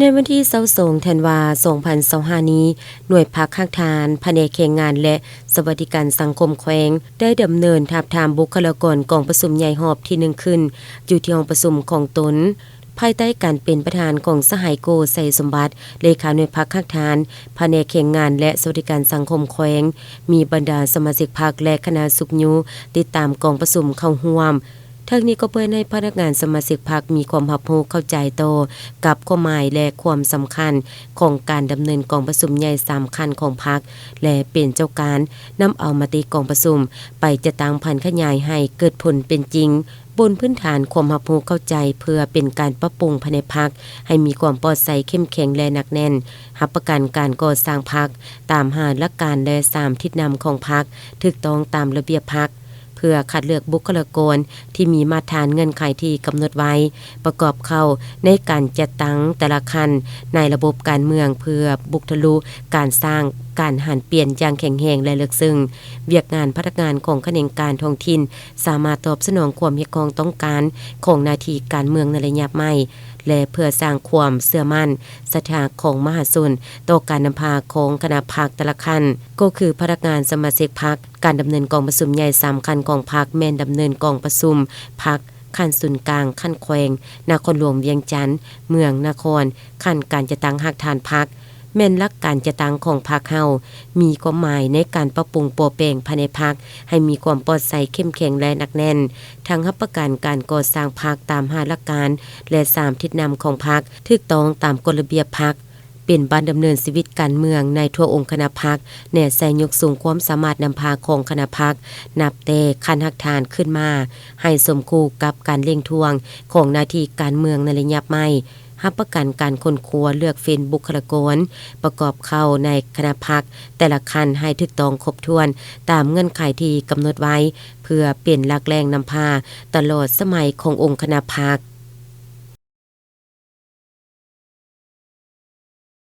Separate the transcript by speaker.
Speaker 1: ในวันที่22ธันวาคม2025นี้หน่วยพักข้างทานแผนกแรงงานและสวัสดิการสังคมแขวงได้ดำเนินทาบทามบุคลากรกองประชุมใหญ่หอบที่1ขึ้นอยู่ที่ห้องประชุมของตนภายใต้การเป็นประธานของสหายโกไสสมบัติเลขาหน่วยพักข้างทานแผนกแรงงานและสวัสดิการสังคมแขวงมีบรรดาสมาชิกพรรคและคณะสุขยุติดตามกองประชุมเข้าร่วมทั้งนี้ก็เพื่อให้พนักงานสมาชิกพรรคมีความรับรู้เข้าใจโตกับความหมายและความสำคัญของการดำเนินกองประชุมใหญ่3คัญของพรรคและเป็นเจ้าการนำเอามติกองประชุมไปจะตั้งพันขยายให้เกิดผลเป็นจริงบนพื้นฐานความรับรู้เข้าใจเพื่อเป็นการปรับปรุงภายในพรรคให้มีความปลอดภัยเข้มแข็งและหนักแน่นรับประกันการก่อสร้างพรรคตามหาหลักการและ3ทิศนำของพรรคถูกต้องตามระเบียบพรรคเพื่อคัดเลือกบุคลากรที่มีมาตรฐานเงื่อนไขที่กำหนดไว้ประกอบเข้าในการจัดตั้งแต่ละคันในระบบการเมืองเพื่อบุกทะลุการสร้างการหันเปลี่ยนอย่างแข็งแรงและลึกซึ้งเวียกงานพนักงานของแขนงการท้องถิ่นสามารถตอบสนองความเรียกร้องต้องการของหน้าที่การเมืองในระยะใหม่และเพื่อสร้างความเชื่อมั่นศรัทธาของมหาชนต่อการนำพาของคณะพรรคแต่ละคันก็คือพนักงานสมาชิกพรรคการดำเนินกองประชุมใหญ่3คันของพรรคแม่นดำเนินกองประชุมพรรคขั้นศูนย์กลางขั้นแขวงนครหลวงเวียงจันทน์เมืองนครขั้นการจะตั้งหักฐานพรรคแม่นหลักการจะตั้งของพรรคเฮามีความหมายในการปรับปรุงโปรแปลงภายในพรรคให้มีความปลอดภัยเข้มแข็งและหนักแน่นทั้งรับประกันการก่อสร้างพรรคตาม5หลักการและ3ทิศนำของพรรคถูกต้องตามกฎระเบียบพรรคเป็นบ้านดำเนินชีวิตการเมืองในทั่วองค์คณะพรรคแน่ใส่ยกสูงความสามารถนำพาของคณะพรรคนับแต่คันหักฐานขึ้นมาให้สมคู่กับการเร่งทวงของหน้าที่การเมืองในระยะใหม่รับประกันการค้นคว้าเลือกเฟ้นบุคลากรประกอบเข้าในคณะพรรคแต่ละคันให้ถูกต้องครบถ้วนตามเงื่อนไขที่กำหนดไว้เพื่อเป็นหลักแรงนำพาตลอดสมัยขององค์คณะพรรค